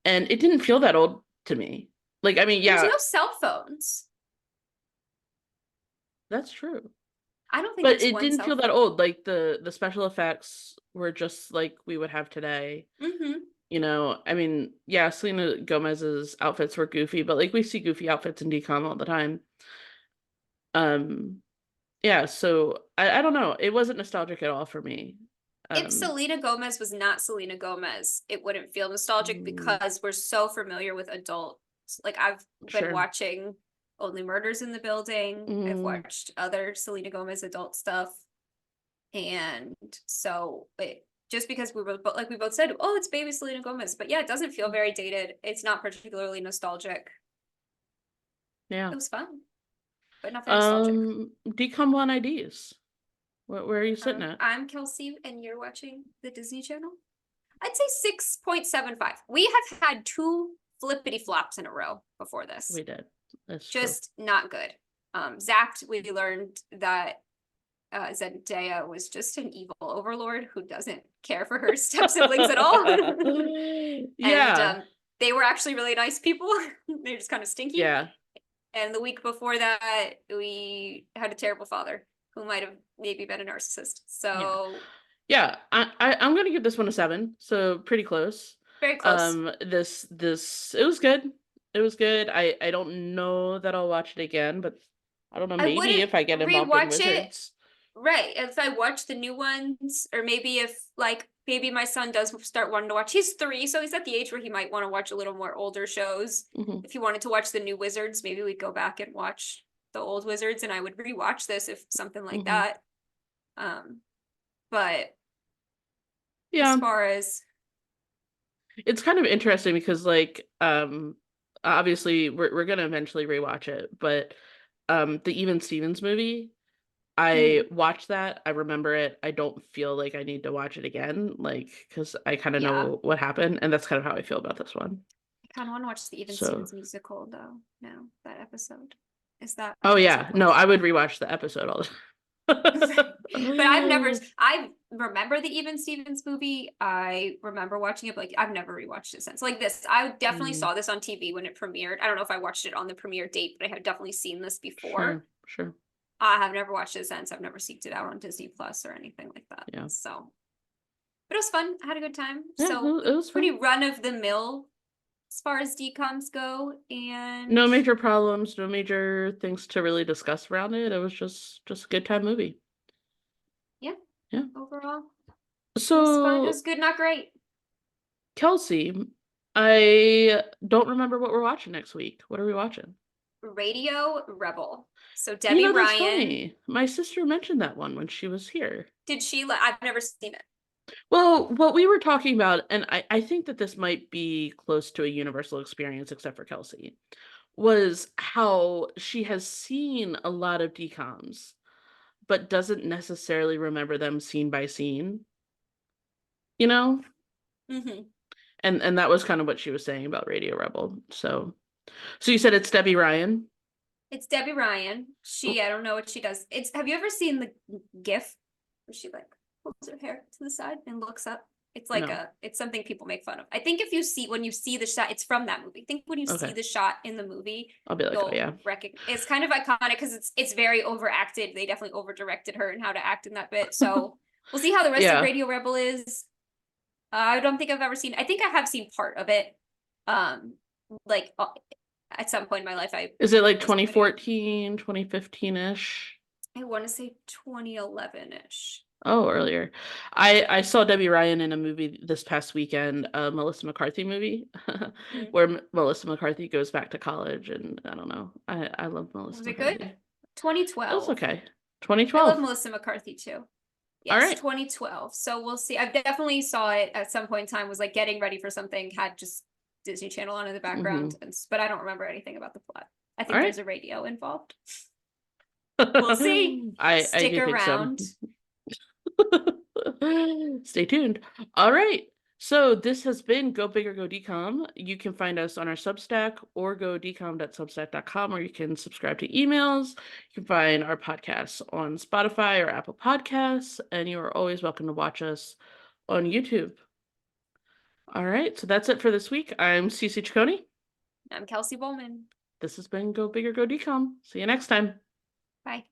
and it didn't feel that old to me. Like, I mean, There was yeah, no cell phones. that's true. I don't think But it's it one didn't cell feel that phone. old. Like the special effects were just like we would have today. Mm-hmm. You know, I mean, yeah, Selena Gomez's outfits were goofy, but like we see goofy outfits in DCOM all the time. Um, yeah, so I don't know. It wasn't nostalgic at all for me. If Um, Selena Gomez was not Selena Gomez, it wouldn't feel nostalgic mm, because we're so familiar with adults. Like I've been sure. watching Only Murders in the Building. I've Mm, watched other Selena Gomez adult stuff. And so it just because we were like we both said, oh, it's baby Selena Gomez. But yeah, it doesn't feel very dated. It's not particularly nostalgic. yeah. It was fun, but not very nostalgic. Decom one IDs. Where are you sitting at? I'm Kelsey and you're watching the Disney Channel. I'd say 6.75. We have had two flippity flops in a row before this. We did. That's true. Just not good. Zach, we learned that Zendaya was just an evil overlord who doesn't care for her step siblings at all. And Yeah. they were actually really nice people. They're just kind of stinky. Yeah. And the week before that, we had a terrible father who might have maybe been a narcissist. Yeah. So Yeah. I'm gonna give this one a 7. So pretty close. very close. This it was good. It was good. I don't know that I'll watch it again, but I don't know, I maybe wouldn't if I get involved in rewatch it. Wizards. Right. If I watch the new ones, or maybe if like maybe my son does start wanting to watch, he's 3, so he's at the age where he might want to watch a little more older shows. Hmm. If he wanted to watch the new Wizards, maybe we'd go back and watch the old Wizards, and I would rewatch this if something like Hmm. that. Um, but as Yeah. far as It's kind of interesting because like obviously we're gonna eventually rewatch it, but the Even Stevens movie, I mhm, watched that, I remember it. I don't feel like I need to watch it again, like because I kind of yeah, know what happened, and that's kind of how I feel about this one. I kind of want to watch the Even So, Stevens musical though. Now that episode is that oh on Disney yeah, no, Plus? I would rewatch the episode all But I've never, the I remember the Even Stevens movie. I remember watching it, but like I've never rewatched it since. Like this, I definitely Mm, saw this on TV when it premiered. I don't know if I watched it on the premiere date, but I had definitely seen this before. sure. Sure. I have never watched it since. I've never seeked it out on Disney Plus or anything like that. Yeah. So, but it was fun. I had a good time. Yeah, So it was pretty fun. run of the mill as far as DComs go, and No major problems, no major things to really discuss around it. It was just a good time movie. yeah, Yeah. overall it was fun. It was So, good, not great. Kelsey, I don't remember what we're watching next week. What are we watching? Radio Rebel. So You Debbie know, that's Ryan, funny. My sister mentioned that one when she was here. did she? I've never seen it. Well, what we were talking about, and I think that this might be close to a universal experience, except for Kelsey, was how she has seen a lot of DComs, but doesn't necessarily remember them scene by scene, you know? Mm-hmm. And that was kind of what she was saying about Radio Rebel. So you said it's Debbie Ryan? It's Debbie Ryan. I don't know what she does. Have you ever seen the GIF where she like pulls her hair to the side and looks up? It's like No. it's something people make fun of. I think if you see when you see the shot, it's from that movie. I think when you see Okay. the shot in the movie, I'll be like, oh you'll yeah. recognize. It's kind of iconic because it's very overacted. They definitely over directed her and how to act in that bit. So we'll see how the rest of Yeah. Radio Rebel is. I don't think I've ever seen. I think I have seen part of it. Like at some point in my life, I Is it like was a video. 2014, 2015-ish? I want to say 2011-ish. Oh, earlier. I saw Debbie Ryan in a movie this past weekend, a Melissa McCarthy movie, Mm. where Melissa McCarthy goes back to college, and I don't know. I love Melissa Was it McCarthy. good? It was 2012. okay. I love 2012. Melissa McCarthy too. All Yes, right. 2012. So we'll see. I definitely saw it at some point in time, was like getting ready for something, had just Disney Channel on in the background, but I don't remember anything about the plot. I All think right. there's a radio involved. We'll see. I Stick do think so. around. Stay tuned. All right. So this has been Go Big or Go Decom. You can find us on our Substack or go decom.substack.com, or you can subscribe to emails. You can find our podcasts on Spotify or Apple Podcasts, and you are always welcome to watch us on YouTube. All right. So that's it for this week. I'm Cece Ciccone. I'm Kelsey Bowman. This has been Go Big or Go Decom. See you next time. Bye.